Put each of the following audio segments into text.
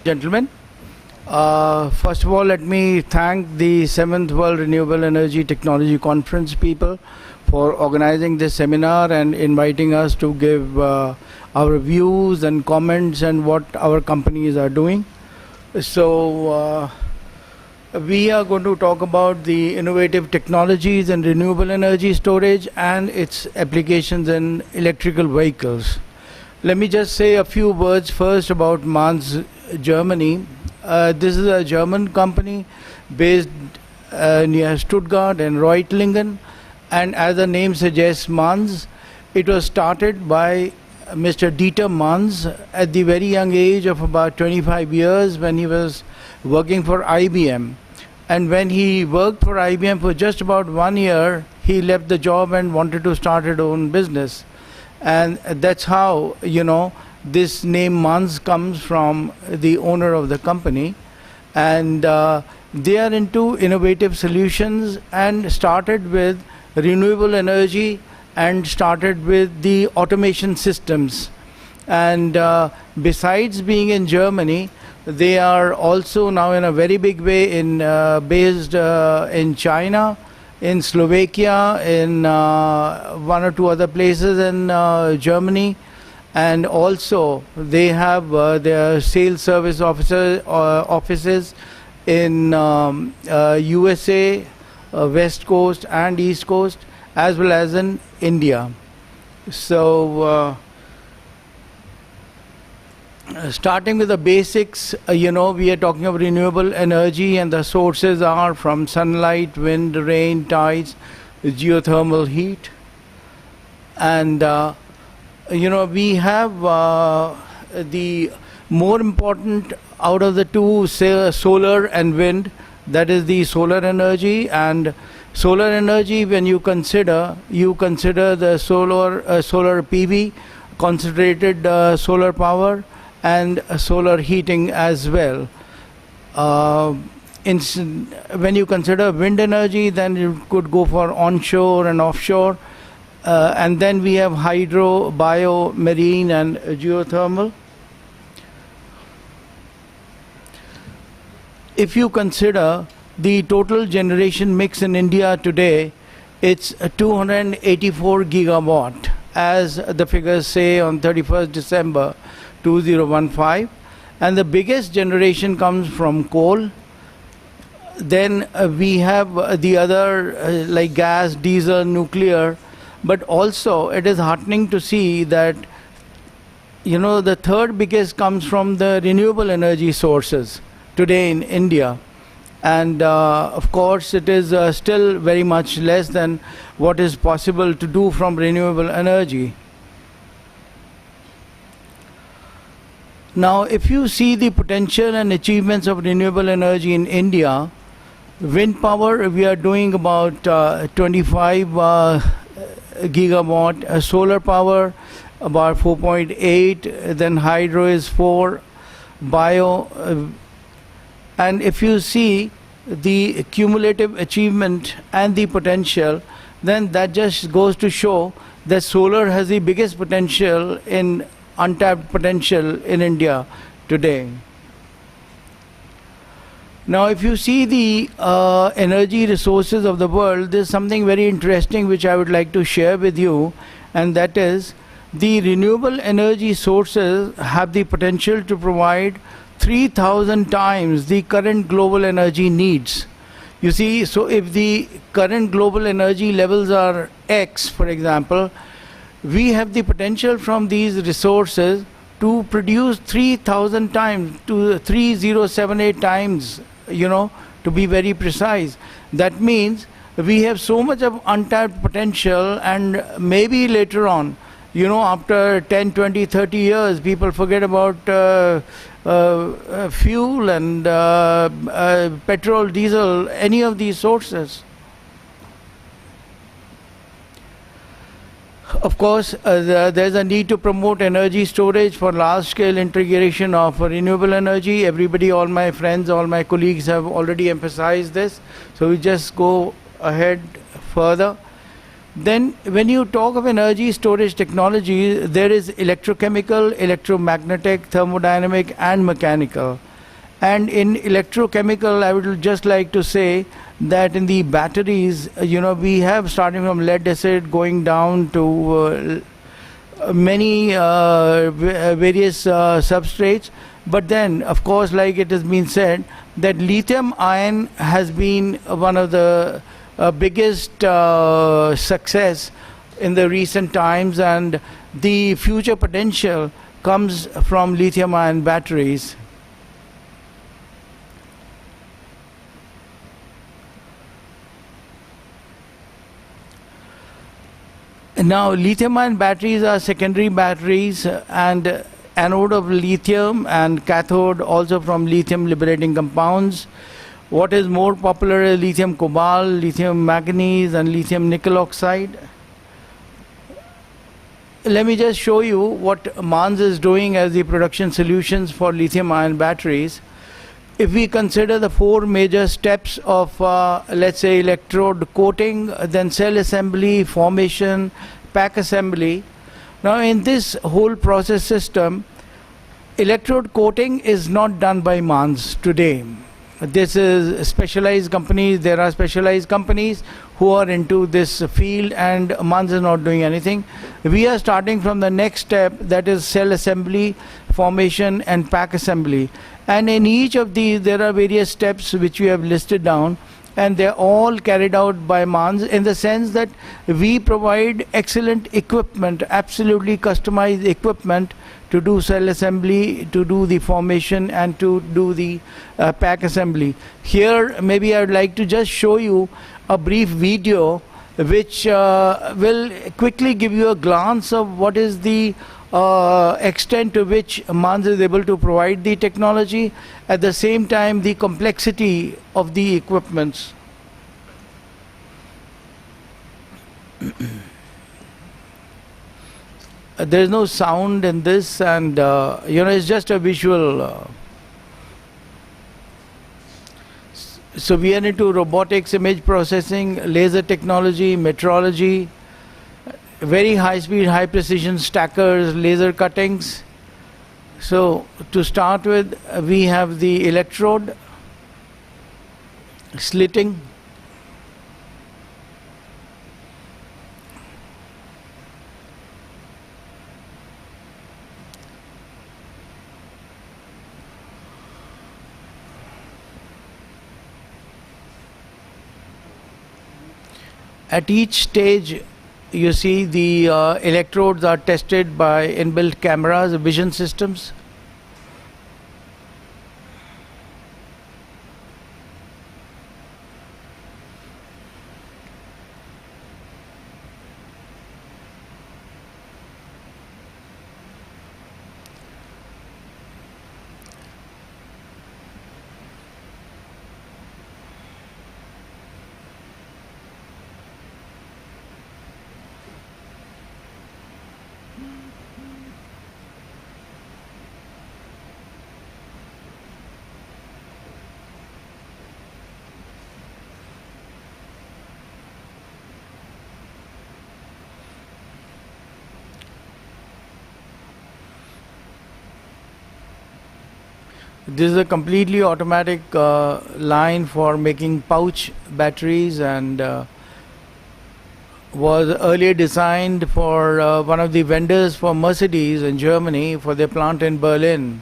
Gentlemen, first of all, let me thank the 7th World Renewable Energy Technology Conference people for organizing this seminar and inviting us to give our views and comments and what our companies are doing. So we are going to talk about the innovative technologies in renewable energy storage and its applications in electrical vehicles. Let me just say a few words first about Manz, Germany. This is a German company based near Stuttgart and Reutlingen, and as the name suggests, Manz, it was started by Mr. Dieter Manz at the very young age of about 25 years when he was working for IBM. And when he worked for IBM for just about 1 year, he left the job and wanted to start his own business. And that's how, this name Manz comes from the owner of the company. And they are into innovative solutions and started with renewable energy and started with the automation systems. And besides being in Germany, they are also now in a very big way based in China, in Slovakia, in one or two other places in Germany, and also they have their sales service offices in USA, West Coast and East Coast, as well as in India. So starting with the basics, we are talking of renewable energy, and the sources are from sunlight, wind, rain, tides, geothermal heat. And, we have the more important out of the two, solar and wind, that is the solar energy. And solar energy, when you consider the solar PV, concentrated solar power, and solar heating as well. When you consider wind energy, then you could go for onshore and offshore. And then we have hydro, bio, marine, and geothermal. If you consider the total generation mix in India today, it's 284 gigawatt, as the figures say on 31st December 2015, and the biggest generation comes from coal. Then we have the other like gas, diesel, nuclear, but also it is heartening to see that the third biggest comes from the renewable energy sources today in India. And of course it is still very much less than what is possible to do from renewable energy. Now, if you see the potential and achievements of renewable energy in India, wind power, we are doing about 25 gigawatt, solar power about 4.8, then hydro is 4, bio, and if you see the cumulative achievement and the potential, then that just goes to show that solar has the biggest potential untapped potential in India today. Now, if you see the energy resources of the world, there's something very interesting which I would like to share with you, and that is the renewable energy sources have the potential to provide 3,000 times the current global energy needs. You see, so if the current global energy levels are X, for example, we have the potential from these resources to produce 3,000 times, to 3078 times, to be very precise. That means we have so much of untapped potential, and maybe later on, after 10, 20, 30 years, people forget about fuel and petrol, diesel, any of these sources. Of course, there's a need to promote energy storage for large-scale integration of renewable energy. Everybody, all my friends, all my colleagues have already emphasized this. So we just go ahead further. Then when you talk of energy storage technology, there is electrochemical, electromagnetic, thermodynamic, and mechanical. And in electrochemical, I would just like to say that in the batteries, we have starting from lead acid going down to many various substrates. But then, of course, like it has been said, that lithium ion has been one of the biggest success in the recent times, and the future potential comes from lithium ion batteries. Now, lithium-ion batteries are secondary batteries and anode of lithium and cathode also from lithium liberating compounds. What is more popular is lithium cobalt, lithium manganese, and lithium nickel oxide. Let me just show you what Manz is doing as the production solutions for lithium-ion batteries. If we consider the four major steps of, let's say, electrode coating, then cell assembly, formation, pack assembly. Now, in this whole process system, electrode coating is not done by Manz today. This is specialized companies. There are specialized companies who are into this field, and Manz is not doing anything. We are starting from the next step, that is cell assembly, formation, and pack assembly. And in each of these, there are various steps which we have listed down, and they're all carried out by Manz in the sense that we provide excellent equipment, absolutely customized equipment to do cell assembly, to do the formation, and to do the pack assembly. Here, maybe I would like to just show you a brief video which will quickly give you a glance of what is the extent to which Manz is able to provide the technology, at the same time the complexity of the equipments. There is no sound in this, and it's just a visual. So we are into robotics, image processing, laser technology, metrology, very high speed, high precision stackers, laser cuttings. So to start with, we have the electrode, slitting, at each stage. You see the electrodes are tested by inbuilt cameras, vision systems. This is a completely automatic line for making pouch batteries, and was earlier designed for one of the vendors for Mercedes in Germany for their plant in Berlin.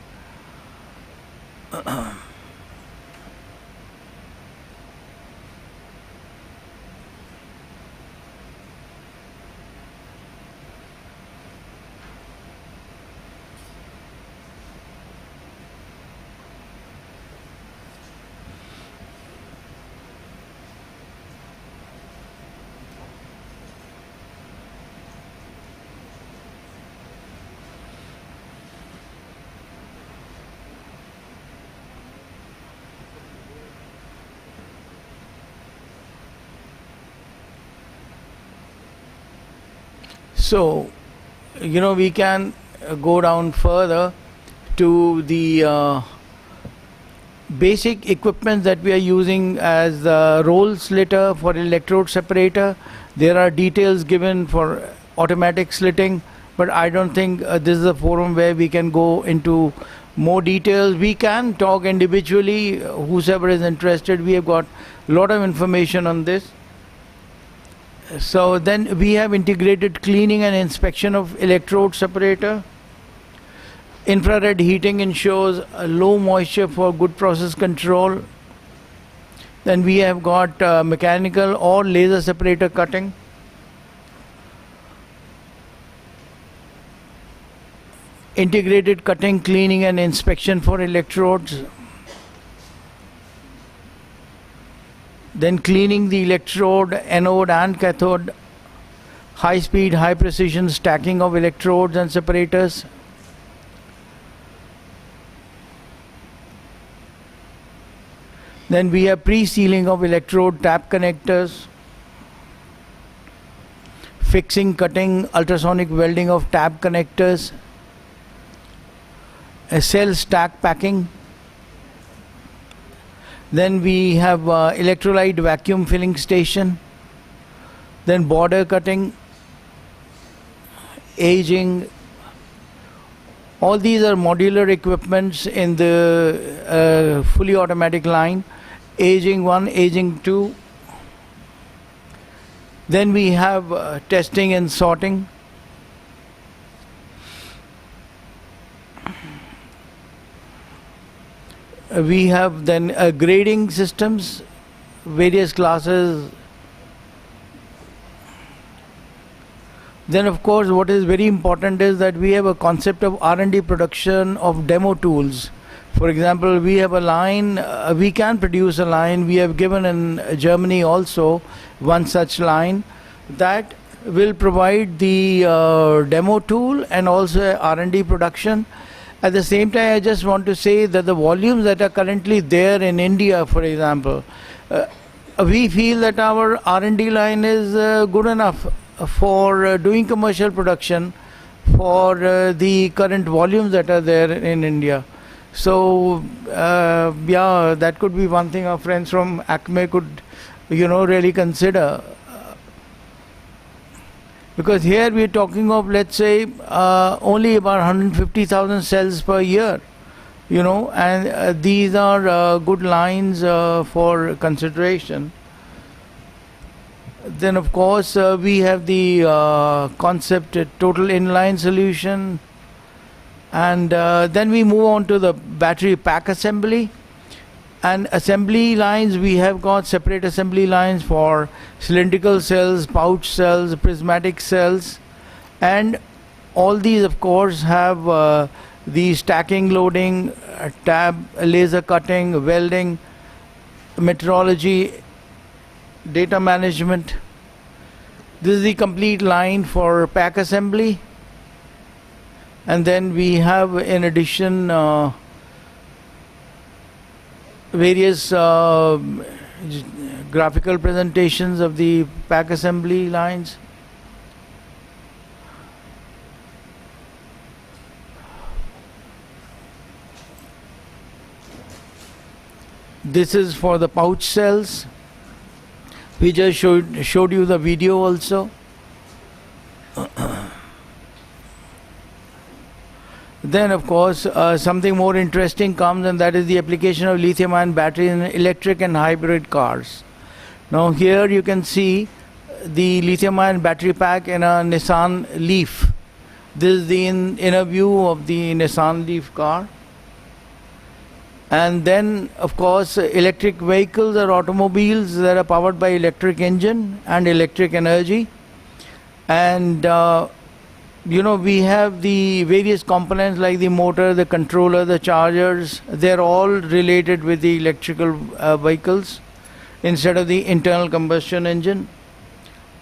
So, we can go down further to the basic equipment that we are using as the roll slitter for electrode separator. There are details given for automatic slitting, but I don't think this is a forum where we can go into more details. We can talk individually, whosoever is interested. We have got a lot of information on this. So then we have integrated cleaning and inspection of electrode separator. Infrared heating ensures low moisture for good process control. Then we have got mechanical or laser separator cutting. Integrated cutting, cleaning and inspection for electrodes. Then cleaning the electrode, anode and cathode. High speed, high precision stacking of electrodes and separators. Then we have pre-sealing of electrode tap connectors. Fixing, cutting, ultrasonic welding of tap connectors. A cell stack packing. Then we have electrolyte vacuum filling station. Then border cutting, aging. All these are modular equipments in the fully automatic line. Aging 1, aging 2. Then we have testing and sorting. We have then grading systems, various classes. Then of course what is very important is that we have a concept of R&D production of demo tools. For example, we have a line, we can produce a line. We have given in Germany also one such line that will provide the demo tool and also R&D production. At the same time, I just want to say that the volumes that are currently there in India, for example, we feel that our R&D line is good enough for doing commercial production for the current volumes that are there in India. So, yeah, that could be one thing our friends from ACME could, really consider. Because here we are talking of, let's say, only about 150,000 cells per year, and these are good lines for consideration. Then, of course, we have the concept total inline solution, and then we move on to the battery pack assembly. And assembly lines, we have got separate assembly lines for cylindrical cells, pouch cells, prismatic cells, and all these of course have the stacking, loading, tab, laser cutting, welding, metrology, data management. This is the complete line for pack assembly. And then we have in addition various graphical presentations of the pack assembly lines. This is for the pouch cells. We just showed you the video also. Then of course something more interesting comes, and that is the application of lithium-ion batteries in electric and hybrid cars. Now here you can see the lithium-ion battery pack in a Nissan Leaf. This is the inner view of the Nissan Leaf car. And then of course electric vehicles or automobiles that are powered by electric engine and electric energy. And we have the various components like the motor, the controller, the chargers. They're all related with the electrical vehicles instead of the internal combustion engine.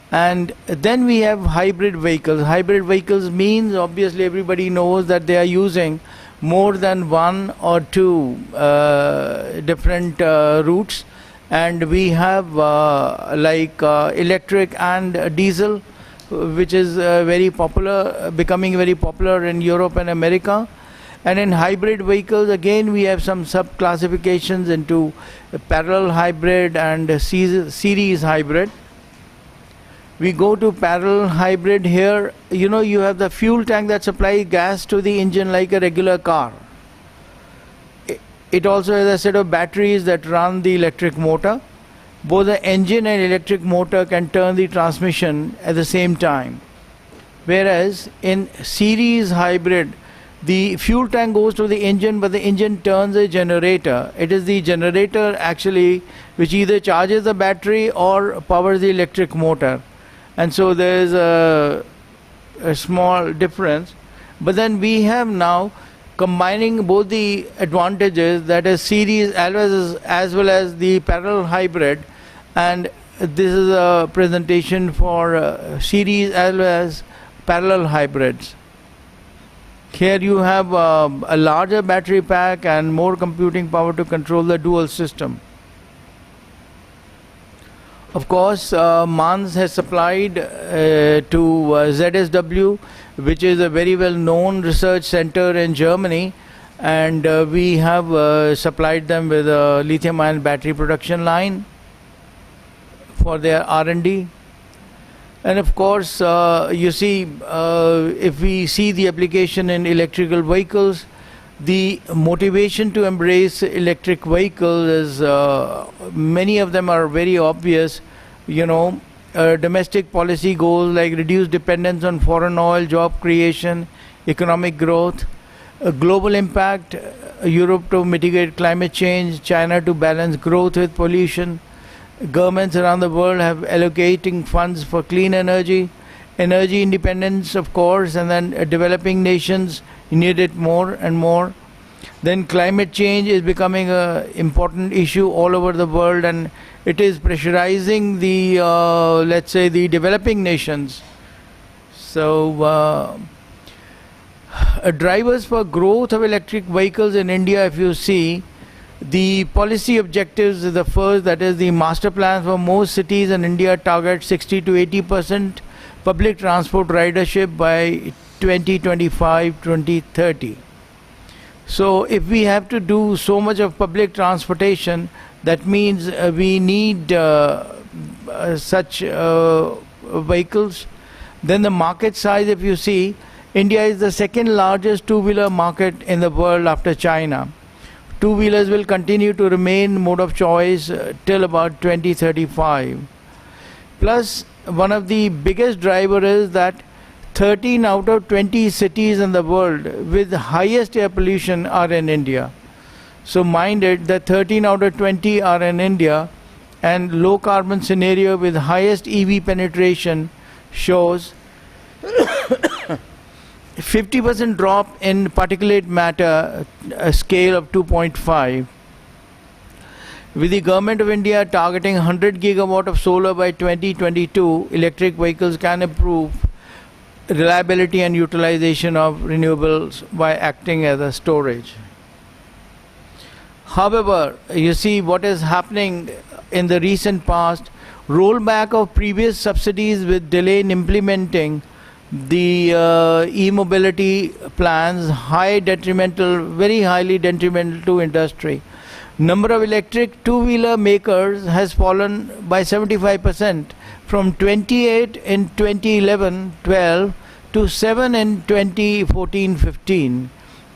And then we have hybrid vehicles. Hybrid vehicles means, obviously everybody knows that they are using more than one or two different routes. And we have electric and diesel, which is very popular, becoming very popular in Europe and America. And in hybrid vehicles, again, we have some sub-classifications into parallel hybrid and series hybrid. We go to parallel hybrid here. You have the fuel tank that supplies gas to the engine like a regular car. it also has a set of batteries that run the electric motor. Both the engine and electric motor can turn the transmission at the same time. Whereas in series hybrid, the fuel tank goes to the engine, but the engine turns a generator. It is the generator actually which either charges the battery or powers the electric motor. And so there is a small difference. But then we have now combining both the advantages, that is series as well as the parallel hybrid. And this is a presentation for series as well as parallel hybrids. Here you have a larger battery pack and more computing power to control the dual system. Of course, Manz has supplied to ZSW, which is a very well known research center in Germany, and we have supplied them with a lithium ion battery production line for their R&D. And of course, you see, if we see the application in electrical vehicles, the motivation to embrace electric vehicles is, many of them are very obvious. You know, domestic policy goals like reduce dependence on foreign oil, job creation, economic growth, global impact, Europe to mitigate climate change, China to balance growth with pollution. Governments around the world have allocating funds for clean energy, energy independence, of course, and then developing nations need it more and more. Then climate change is becoming an important issue all over the world, and it is pressurizing the, let's say, the developing nations. So, drivers for growth of electric vehicles in India, if you see, the policy objectives is the first, that is the master plans for most cities in India target 60 to 80% public transport ridership by 2025-2030. So if we have to do so much of public transportation, that means we need such vehicles. Then the market size, if you see, India is the second largest two-wheeler market in the world after China. Two-wheelers will continue to remain mode of choice till about 2035. Plus, one of the biggest drivers is that 13 out of 20 cities in the world with the highest air pollution are in India. So mind it that 13 out of 20 are in India, and low carbon scenario with highest EV penetration shows 50% drop in particulate matter, a scale of 2.5. With the government of India targeting 100 gigawatt of solar by 2022, electric vehicles can improve reliability and utilization of renewables by acting as a storage. However, you see what is happening in the recent past, rollback of previous subsidies with delay in implementing the e-mobility plans, very highly detrimental to industry. Number of electric two-wheeler makers has fallen by 75% from 28 in 2011-12 to 7 in 2014-15.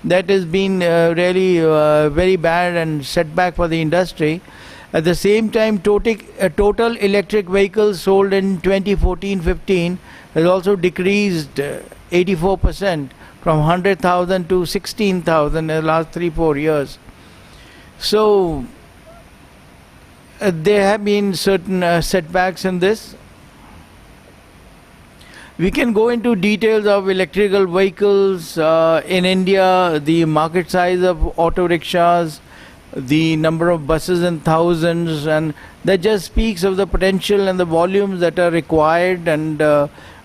That has been really very bad and setback for the industry. At the same time, total electric vehicles sold in 2014-15 has also decreased 84% from 100,000 to 16,000 in the last 3-4 years. So there have been certain setbacks in this. We can go into details of electrical vehicles in India, the market size of auto rickshaws, the number of buses in thousands, and that just speaks of the potential and the volumes that are required and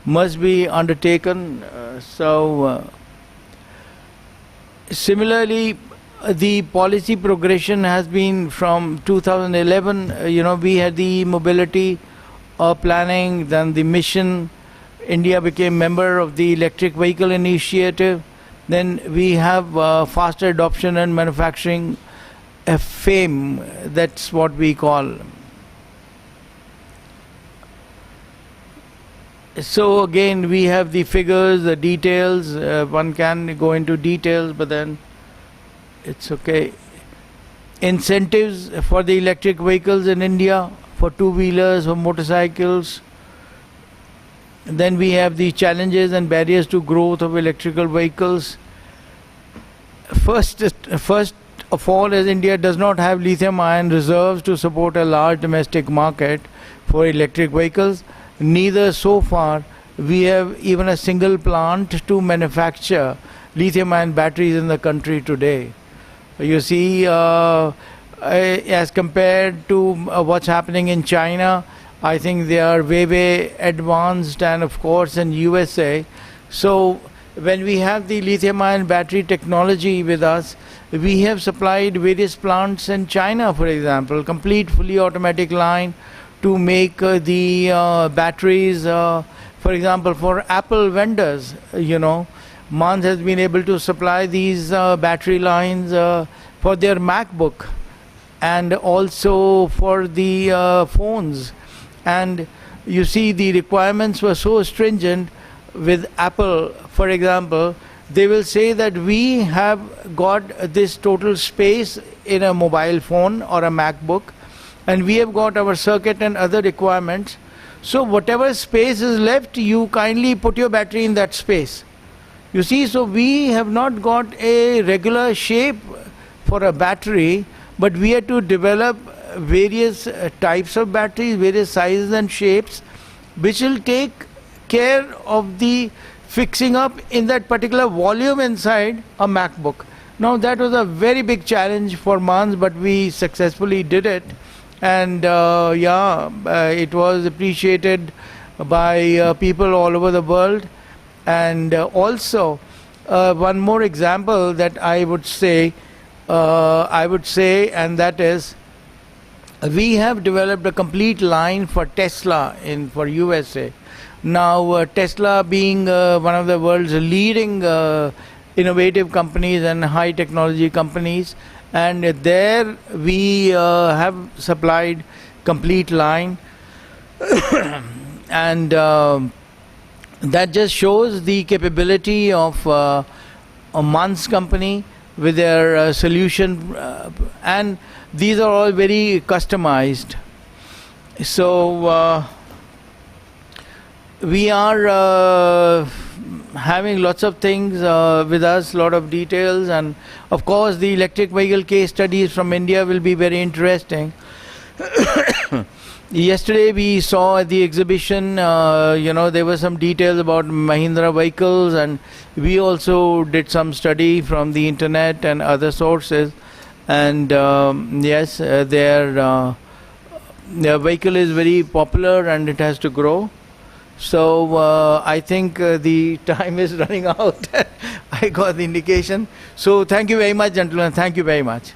must be undertaken. Similarly, the policy progression has been from 2011, we had the mobility planning, then the mission. India became member of the electric vehicle initiative. Then we have faster adoption and manufacturing FAME, that's what we call. So again, we have the figures, the details. One can go into details, but then it's okay. incentives for the electric vehicles in India, for two-wheelers, for motorcycles. Then we have the challenges and barriers to growth of electrical vehicles. First of all, as India does not have lithium-ion reserves to support a large domestic market for electric vehicles, neither so far we have even a single plant to manufacture lithium-ion batteries in the country today. You see, as compared to what's happening in China, I think they are way advanced, and of course in USA. So when we have the lithium-ion battery technology with us, we have supplied various plants in China, for example, complete fully automatic line to make the batteries, for example, for Apple vendors. Manz has been able to supply these battery lines for their MacBook and also for the phones. And you see, the requirements were so stringent with Apple, for example. They will say that we have got this total space in a mobile phone or a MacBook, and we have got our circuit and other requirements. So whatever space is left, you kindly put your battery in that space. You see, so we have not got a regular shape for a battery, but we had to develop various types of batteries, various sizes and shapes, which will take care of the fixing up in that particular volume inside a MacBook. Now that was a very big challenge for Manz, but we successfully did it, and it was appreciated by people all over the world. And also one more example that I would say, and that is, we have developed a complete line for Tesla for USA. Now Tesla being one of the world's leading innovative companies and high technology companies, and there we have supplied complete line and that just shows the capability of a Manz company with their solution, and these are all very customized. So we are having lots of things with us, lot of details, and of course the electric vehicle case studies from India will be very interesting. Yesterday we saw at the exhibition, there were some details about Mahindra vehicles, and we also did some study from the internet and other sources. And yes, their vehicle is very popular and it has to grow. So I think the time is running out. I got the indication. So thank you very much, gentlemen. Thank you very much.